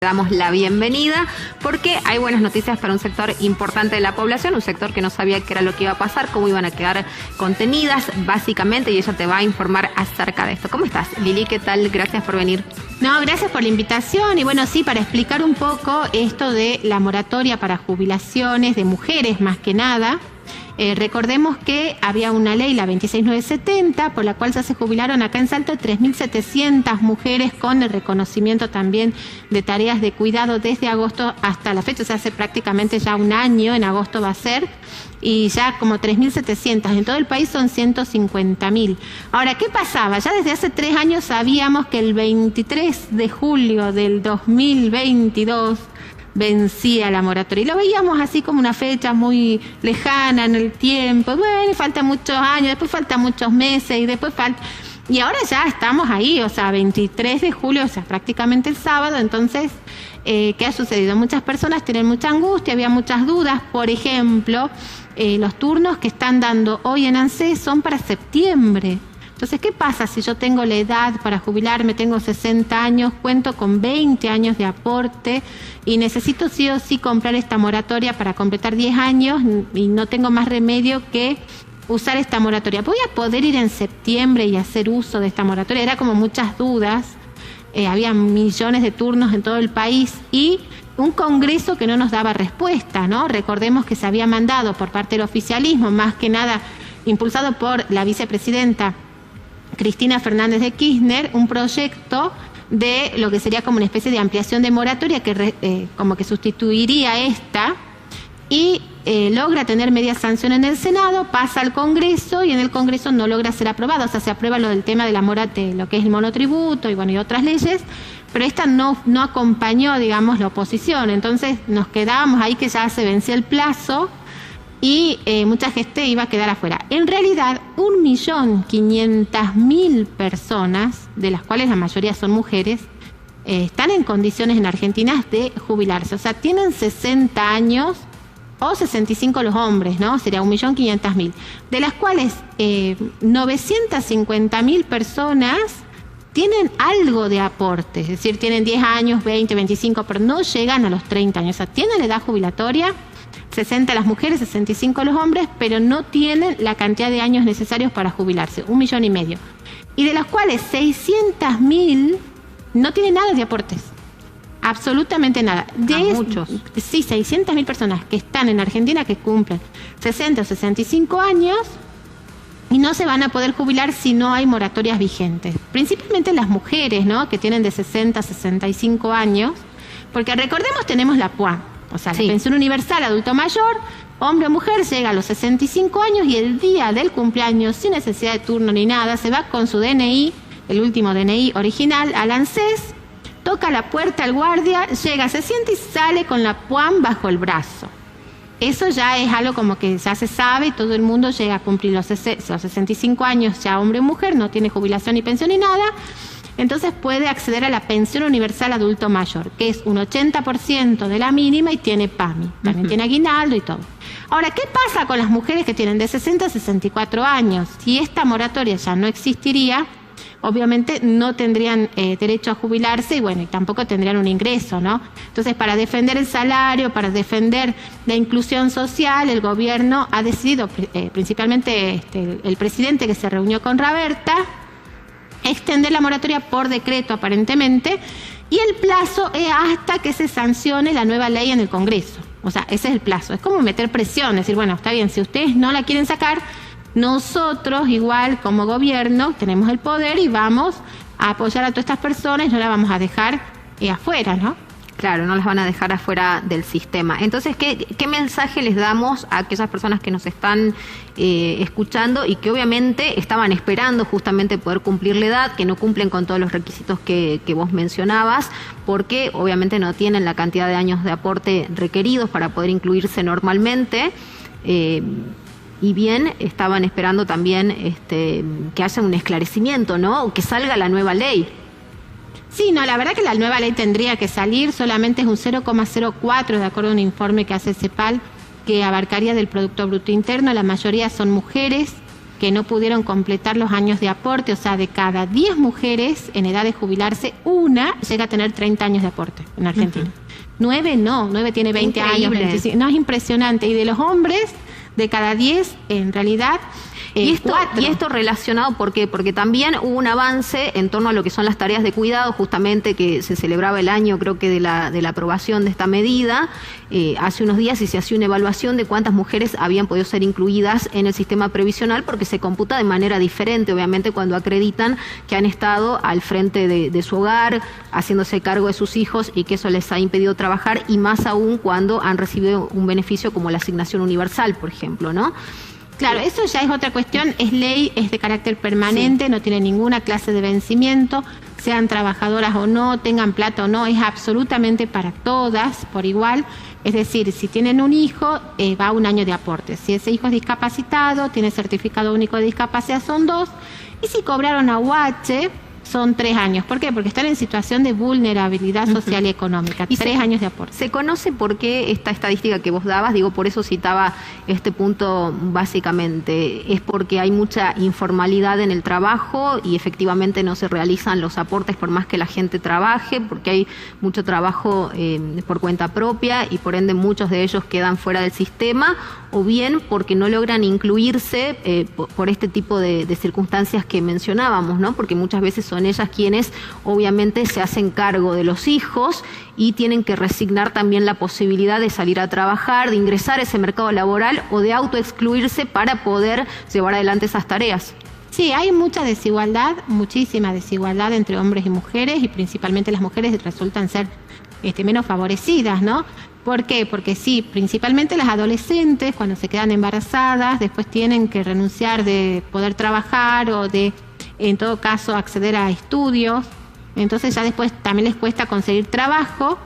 Damos la bienvenida porque hay buenas noticias para un sector importante de la población, un sector que no sabía qué era lo que iba a pasar, cómo iban a quedar contenidas básicamente, y ella te va a informar acerca de esto. ¿Cómo estás, Lili? ¿Qué tal? Gracias por venir. No, gracias por la invitación y bueno, sí, para explicar un poco esto de la moratoria para jubilaciones de mujeres más que nada. Recordemos que había una ley, la 26970, por la cual ya se jubilaron acá en Salta 3.700 mujeres con el reconocimiento también de tareas de cuidado desde agosto hasta la fecha, o sea, hace prácticamente ya un año, en agosto va a ser, y ya como 3.700, en todo el país son 150.000. Ahora, ¿qué pasaba? Ya desde hace 3 años sabíamos que el 23 de julio del 2022 vencía la moratoria y lo veíamos así como una fecha muy lejana en el tiempo. Bueno, faltan muchos años, después faltan muchos meses y después falta... Y ahora ya estamos ahí, o sea, 23 de julio, o sea, prácticamente el sábado. Entonces, ¿qué ha sucedido? Muchas personas tienen mucha angustia, había muchas dudas. Por ejemplo, los turnos que están dando hoy en ANSES son para septiembre. Entonces, ¿qué pasa si yo tengo la edad para jubilarme, tengo 60 años, cuento con 20 años de aporte y necesito sí o sí comprar esta moratoria para completar 10 años y no tengo más remedio que usar esta moratoria? ¿Voy a poder ir en septiembre y hacer uso de esta moratoria? Era como muchas dudas, había millones de turnos en todo el país y un Congreso que no nos daba respuesta, ¿no? Recordemos que se había mandado por parte del oficialismo, más que nada impulsado por la vicepresidenta Cristina Fernández de Kirchner, un proyecto de lo que sería como una especie de ampliación de moratoria que como que sustituiría esta y logra tener media sanción en el Senado, pasa al Congreso y en el Congreso no logra ser aprobado, o sea, se aprueba lo del tema de la lo que es el monotributo y bueno, y otras leyes, pero esta no acompañó, digamos, la oposición. Entonces nos quedábamos ahí que ya se vencía el plazo y mucha gente iba a quedar afuera. En realidad, 1.500.000 personas, de las cuales la mayoría son mujeres, están en condiciones en Argentina de jubilarse. O sea, tienen 60 años o 65 los hombres, ¿no? Sería 1.500.000. De las cuales 950.000 personas tienen algo de aporte. Es decir, tienen 10 años, 20, 25, pero no llegan a los 30 años. O sea, tienen la edad jubilatoria, 60 las mujeres, 65 los hombres, pero no tienen la cantidad de años necesarios para jubilarse, 1,5 millones. Y de los cuales 600.000 no tienen nada de aportes, absolutamente nada. Muchos. Sí, 600.000 personas que están en Argentina que cumplen 60 o 65 años y no se van a poder jubilar si no hay moratorias vigentes. Principalmente las mujeres, ¿no?, que tienen de 60 a 65 años, porque recordemos, tenemos la PUA. O sea, sí, la pensión universal adulto mayor, hombre o mujer, llega a los 65 años y el día del cumpleaños, sin necesidad de turno ni nada, se va con su DNI, el último DNI original, al ANSES, toca la puerta al guardia, llega, se siente y sale con la PUAM bajo el brazo. Eso ya es algo como que ya se sabe y todo el mundo llega a cumplir los 65 años, ya hombre o mujer, no tiene jubilación ni pensión ni nada. Entonces puede acceder a la pensión universal adulto mayor, que es un 80% de la mínima y tiene PAMI, también tiene aguinaldo y todo. Ahora, ¿qué pasa con las mujeres que tienen de 60 a 64 años? Si esta moratoria ya no existiría, obviamente no tendrían derecho a jubilarse y bueno, y tampoco tendrían un ingreso, ¿no? Entonces, para defender el salario, para defender la inclusión social, el gobierno ha decidido, principalmente el presidente que se reunió con Raberta, extender la moratoria por decreto aparentemente, y el plazo es hasta que se sancione la nueva ley en el Congreso. O sea, ese es el plazo. Es como meter presión, decir, bueno, está bien, si ustedes no la quieren sacar, nosotros igual como gobierno tenemos el poder y vamos a apoyar a todas estas personas, no la vamos a dejar afuera, ¿no? Claro, no las van a dejar afuera del sistema. Entonces, ¿qué mensaje les damos a aquellas personas que nos están escuchando y que obviamente estaban esperando justamente poder cumplir la edad, que no cumplen con todos los requisitos que vos mencionabas, porque obviamente no tienen la cantidad de años de aporte requeridos para poder incluirse normalmente? Y bien, estaban esperando también que haya un esclarecimiento, ¿no? O que salga la nueva ley. Sí, no, la verdad que la nueva ley tendría que salir, solamente es un 0,04 de acuerdo a un informe que hace CEPAL, que abarcaría del Producto Bruto Interno, la mayoría son mujeres, que no pudieron completar los años de aporte, o sea, de cada 10 mujeres en edad de jubilarse, una llega a tener 30 años de aporte en Argentina. 9 no, 9 tiene 20 años, 25. No, es impresionante. Y de los hombres, de cada 10, en realidad... Y esto relacionado, ¿por qué? Porque también hubo un avance en torno a lo que son las tareas de cuidado, justamente que se celebraba el año, creo que de la aprobación de esta medida, hace unos días, y se hacía una evaluación de cuántas mujeres habían podido ser incluidas en el sistema previsional, porque se computa de manera diferente, obviamente, cuando acreditan que han estado al frente de su hogar, haciéndose cargo de sus hijos y que eso les ha impedido trabajar, y más aún cuando han recibido un beneficio como la asignación universal, por ejemplo, ¿no? Claro, eso ya es otra cuestión, es ley, es de carácter permanente, no tiene ninguna clase de vencimiento, sean trabajadoras o no, tengan plata o no, es absolutamente para todas por igual. Es decir, si tienen un hijo, va 1 año de aporte. Si ese hijo es discapacitado, tiene certificado único de discapacidad, son 2. Y si cobraron AUH, son 3 años. ¿Por qué? Porque están en situación de vulnerabilidad social y económica. Y 3 años de aporte. ¿Se conoce por qué esta estadística que vos dabas? Digo, por eso citaba este punto básicamente. ¿Es porque hay mucha informalidad en el trabajo y efectivamente no se realizan los aportes por más que la gente trabaje? Porque hay mucho trabajo por cuenta propia y por ende muchos de ellos quedan fuera del sistema, o bien porque no logran incluirse por este tipo de circunstancias que mencionábamos, ¿no? Porque muchas veces son ellas quienes obviamente se hacen cargo de los hijos y tienen que resignar también la posibilidad de salir a trabajar, de ingresar a ese mercado laboral o de autoexcluirse para poder llevar adelante esas tareas. Sí, hay mucha desigualdad, muchísima desigualdad entre hombres y mujeres, y principalmente las mujeres resultan ser menos favorecidas, ¿no? ¿Por qué? Porque sí, principalmente las adolescentes, cuando se quedan embarazadas, después tienen que renunciar de poder trabajar o de, en todo caso, acceder a estudios. Entonces ya después también les cuesta conseguir trabajo.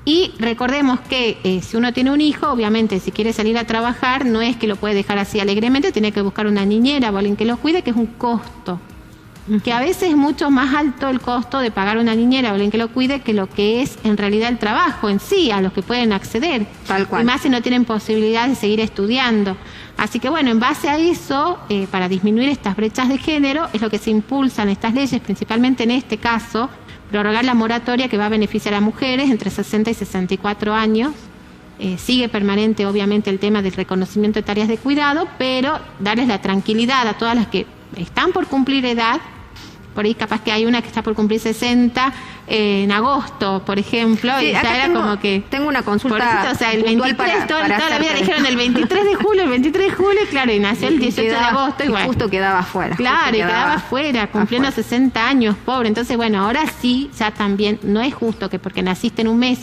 Y recordemos que si uno tiene un hijo, obviamente si quiere salir a trabajar, no es que lo puede dejar así alegremente, tiene que buscar una niñera o alguien que lo cuide, que es un costo. Que a veces es mucho más alto el costo de pagar una niñera o alguien que lo cuide que lo que es en realidad el trabajo en sí, a los que pueden acceder. Tal cual. Y más si no tienen posibilidad de seguir estudiando. Así que bueno, en base a eso, para disminuir estas brechas de género, es lo que se impulsan estas leyes, principalmente en este caso, prorrogar la moratoria que va a beneficiar a mujeres entre 60 y 64 años. Sigue permanente, obviamente, el tema del reconocimiento de tareas de cuidado, pero darles la tranquilidad a todas las que están por cumplir edad. Por ahí capaz que hay una que está por cumplir 60 en agosto, por ejemplo, sí, y ya era como que... Tengo una consulta. Eso, o sea, el 23, toda la vida dijeron el 23 de julio, claro, y nació el 18 de agosto. Y bueno, justo quedaba fuera. Claro, y quedaba fuera, cumpliendo afuera. 60 años, pobre. Entonces, bueno, ahora sí, ya también, no es justo que porque naciste en un mes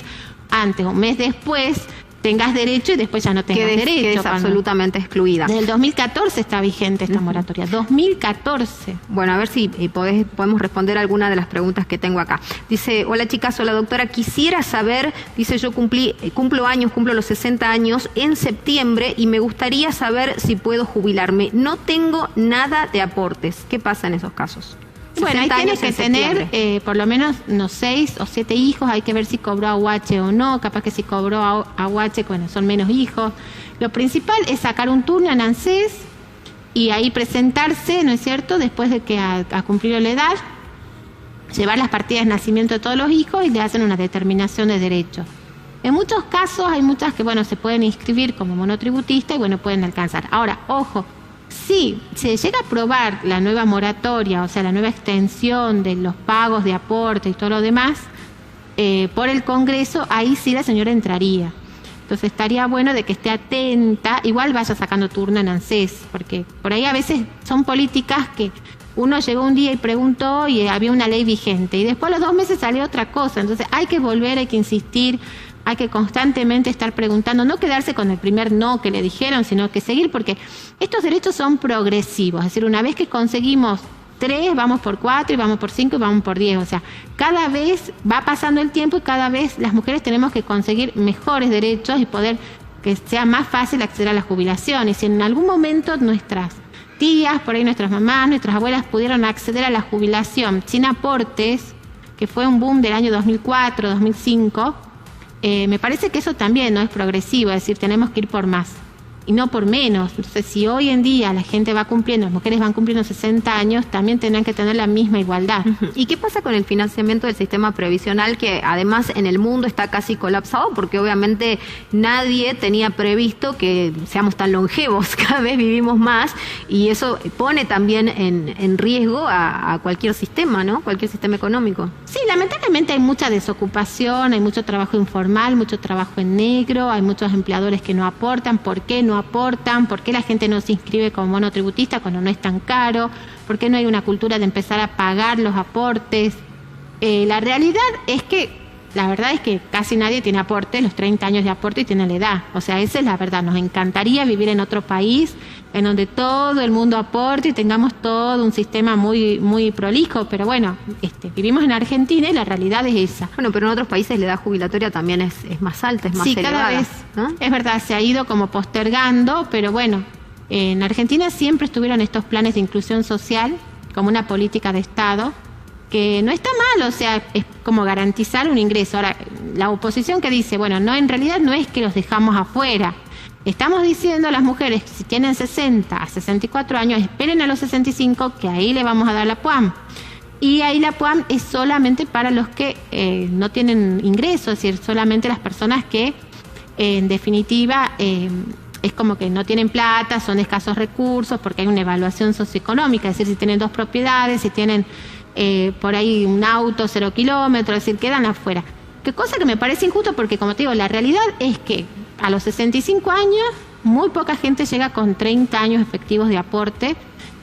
antes o un mes después, tengas derecho y después ya no tengas derecho. Quedes absolutamente excluida. Desde el 2014 está vigente esta moratoria, 2014. Bueno, a ver si podemos responder alguna de las preguntas que tengo acá. Dice, hola chicas, hola doctora, quisiera saber, dice, yo cumplo los 60 años en septiembre y me gustaría saber si puedo jubilarme. No tengo nada de aportes. ¿Qué pasa en esos casos? Bueno, ahí tienes que tener por lo menos 6 o 7 hijos, hay que ver si cobró AUH o no, capaz que si cobró AUH, bueno, son menos hijos. Lo principal es sacar un turno en ANSES y ahí presentarse, ¿no es cierto?, después de que ha cumplido la edad, llevar las partidas de nacimiento de todos los hijos y le hacen una determinación de derechos. En muchos casos hay muchas que, bueno, se pueden inscribir como monotributista y, bueno, pueden alcanzar. Ahora, ojo, si se llega a aprobar la nueva moratoria, o sea, la nueva extensión de los pagos de aporte y todo lo demás, por el Congreso, ahí sí la señora entraría. Entonces estaría bueno de que esté atenta, igual vaya sacando turno en ANSES, porque por ahí a veces son políticas que uno llegó un día y preguntó y había una ley vigente, y después a los 2 meses salió otra cosa. Entonces hay que volver, hay que insistir, hay que constantemente estar preguntando, no quedarse con el primer no que le dijeron, sino que seguir, porque estos derechos son progresivos. Es decir, una vez que conseguimos 3, vamos por 4, y vamos por 5, y vamos por 10. O sea, cada vez va pasando el tiempo y cada vez las mujeres tenemos que conseguir mejores derechos y poder que sea más fácil acceder a la jubilación. Y si en algún momento nuestras tías, por ahí nuestras mamás, nuestras abuelas pudieron acceder a la jubilación sin aportes, que fue un boom del año 2004, 2005, me parece que eso también no es progresivo, es decir, tenemos que ir por más. y no por menos. Entonces, si hoy en día la gente va cumpliendo, las mujeres van cumpliendo 60 años, también tendrán que tener la misma igualdad. ¿Y qué pasa con el financiamiento del sistema previsional, que además en el mundo está casi colapsado, porque obviamente nadie tenía previsto que seamos tan longevos, cada vez vivimos más, y eso pone también en riesgo a cualquier sistema, ¿no? Cualquier sistema económico. Sí, lamentablemente hay mucha desocupación, hay mucho trabajo informal, mucho trabajo en negro, hay muchos empleadores que no aportan. ¿Por qué no aportan? ¿Por qué la gente no se inscribe como monotributista cuando no es tan caro? ¿Por qué no hay una cultura de empezar a pagar los aportes? La realidad es que, la verdad es que casi nadie tiene aporte, los 30 años de aporte, y tiene la edad. O sea, esa es la verdad. Nos encantaría vivir en otro país en donde todo el mundo aporte y tengamos todo un sistema muy, muy prolijo, pero bueno, vivimos en Argentina y la realidad es esa. Bueno, pero en otros países la edad jubilatoria también es más alta, es más elevada. Sí, cada vez, ¿no? Es verdad, se ha ido como postergando, pero bueno, en Argentina siempre estuvieron estos planes de inclusión social como una política de Estado, que no está mal, o sea, es como garantizar un ingreso. Ahora, la oposición que dice, bueno, no, en realidad no es que los dejamos afuera. Estamos diciendo a las mujeres que si tienen 60 a 64 años, esperen a los 65, que ahí le vamos a dar la PUAM. Y ahí la PUAM es solamente para los que no tienen ingresos, es decir, solamente las personas que, en definitiva, es como que no tienen plata, son de escasos recursos, porque hay una evaluación socioeconómica, es decir, si tienen 2 propiedades, si tienen por ahí un auto 0 kilómetros, es decir, quedan afuera. Qué cosa que me parece injusto, porque como te digo, la realidad es que a los 65 años muy poca gente llega con 30 años efectivos de aporte,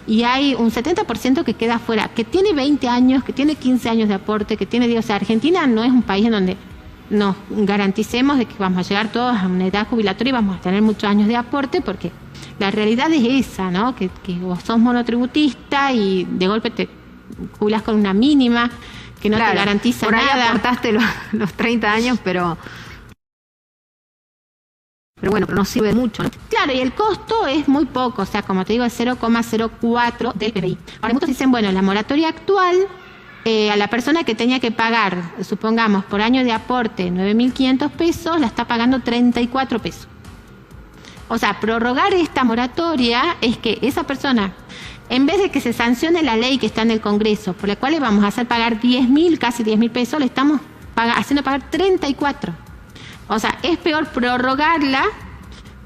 y hay un 70% que queda afuera, que tiene 20 años, que tiene 15 años de aporte, que tiene 10. O sea, Argentina no es un país en donde nos garanticemos de que vamos a llegar todos a una edad jubilatoria y vamos a tener muchos años de aporte, porque la realidad es esa, ¿no? Que vos sos monotributista y de golpe te jubilás con una mínima que no te garantiza nada. Por ahí aportaste los 30 años, pero bueno, pero no sirve mucho, ¿no? Claro, y el costo es muy poco, o sea, como te digo, es 0,04 del PBI. Ahora muchos dicen, bueno, la moratoria actual, a la persona que tenía que pagar, supongamos, por año de aporte 9.500 pesos, la está pagando 34 pesos. O sea, prorrogar esta moratoria es que esa persona, en vez de que se sancione la ley que está en el Congreso, por la cual le vamos a hacer pagar 10.000, casi 10.000 pesos, le estamos haciendo pagar 34. O sea, es peor prorrogarla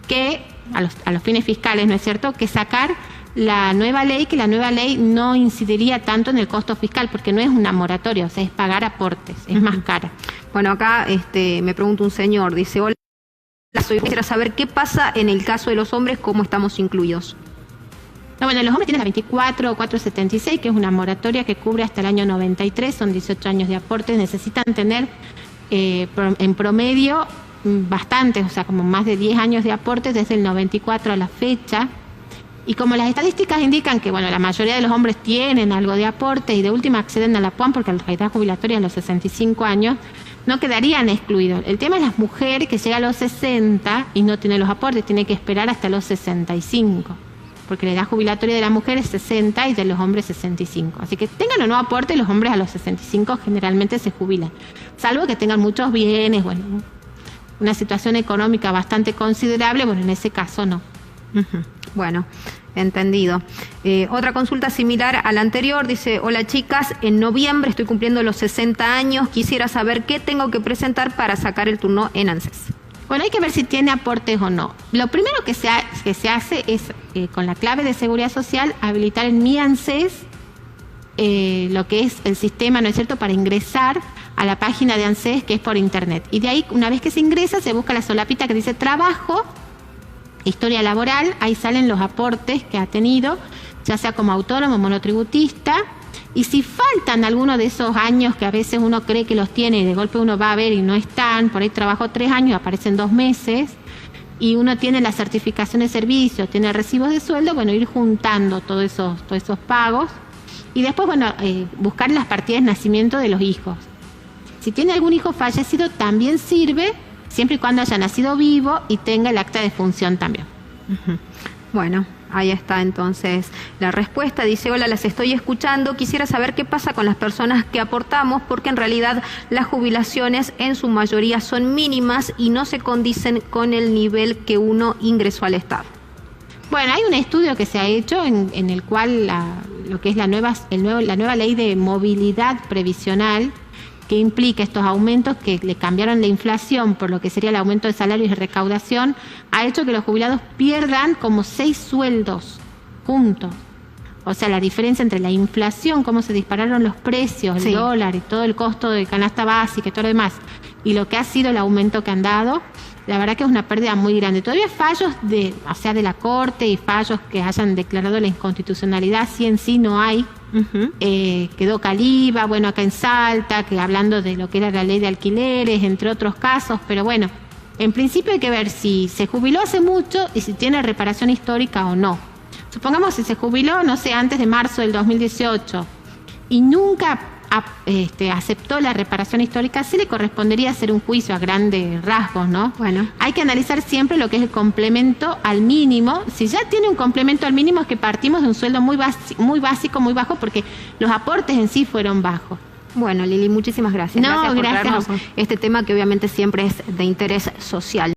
que, a los fines fiscales, ¿no es cierto?, que sacar la nueva ley, que la nueva ley no incidiría tanto en el costo fiscal, porque no es una moratoria, o sea, es pagar aportes, es más cara. Bueno, acá me pregunta un señor, dice, hola, quisiera saber qué pasa en el caso de los hombres, cómo estamos incluidos. No, bueno, los hombres tienen la 24 o 476, que es una moratoria que cubre hasta el año 93, son 18 años de aportes, necesitan tener en promedio bastantes, o sea, como más de 10 años de aportes desde el 94 a la fecha. Y como las estadísticas indican que, bueno, la mayoría de los hombres tienen algo de aporte y de última acceden a la PUAM porque la edad jubilatoria a los 65 años, no quedarían excluidos. El tema es las mujeres que llegan a los 60 y no tienen los aportes, tienen que esperar hasta los 65. Porque la edad jubilatoria de la mujer es 60 y de los hombres 65. Así que tengan o no aporte, los hombres a los 65 generalmente se jubilan. Salvo que tengan muchos bienes, bueno, una situación económica bastante considerable, bueno, en ese caso no. Bueno, entendido. Otra consulta similar a la anterior, dice, hola chicas, en noviembre estoy cumpliendo los 60 años, quisiera saber qué tengo que presentar para sacar el turno en ANSES. Bueno, hay que ver si tiene aportes o no. Lo primero que se hace es, con la clave de seguridad social, habilitar en Mi ANSES lo que es el sistema, ¿no es cierto?, para ingresar a la página de ANSES, que es por internet. Y de ahí, una vez que se ingresa, se busca la solapita que dice trabajo, historia laboral, ahí salen los aportes que ha tenido, ya sea como autónomo, monotributista. Y si faltan algunos de esos años que a veces uno cree que los tiene y de golpe uno va a ver y no están, por ahí trabajó 3 años, aparecen 2 meses, y uno tiene la certificación de servicio, tiene recibos de sueldo, bueno, ir juntando todos esos pagos. Y después, bueno, buscar las partidas de nacimiento de los hijos. Si tiene algún hijo fallecido, también sirve, siempre y cuando haya nacido vivo y tenga el acta de función también. Bueno, ahí está entonces la respuesta. Dice, hola, las estoy escuchando. Quisiera saber qué pasa con las personas que aportamos, porque en realidad las jubilaciones en su mayoría son mínimas y no se condicen con el nivel que uno ingresó al Estado. Bueno, hay un estudio que se ha hecho en el cual lo que es la nueva ley de movilidad previsional, que implica estos aumentos que le cambiaron la inflación por lo que sería el aumento de salarios y recaudación, ha hecho que los jubilados pierdan como 6 sueldos juntos. O sea, la diferencia entre la inflación, cómo se dispararon los precios, el dólar y todo el costo de canasta básica y todo lo demás, y lo que ha sido el aumento que han dado, la verdad que es una pérdida muy grande. Todavía fallos de la Corte y fallos que hayan declarado la inconstitucionalidad, sí en sí no hay. Quedó Caliba, bueno, acá en Salta, que hablando de lo que era la ley de alquileres, entre otros casos, pero bueno, en principio hay que ver si se jubiló hace mucho y si tiene reparación histórica o no. Supongamos si se jubiló, no sé, antes de marzo del 2018 y nunca aceptó la reparación histórica, sí le correspondería hacer un juicio a grandes rasgos, ¿no? Bueno, hay que analizar siempre lo que es el complemento al mínimo. Si ya tiene un complemento al mínimo, es que partimos de un sueldo muy básico, muy bajo, porque los aportes en sí fueron bajos. Bueno, Lili, muchísimas gracias. No, gracias por gracias traernos este tema que obviamente siempre es de interés social.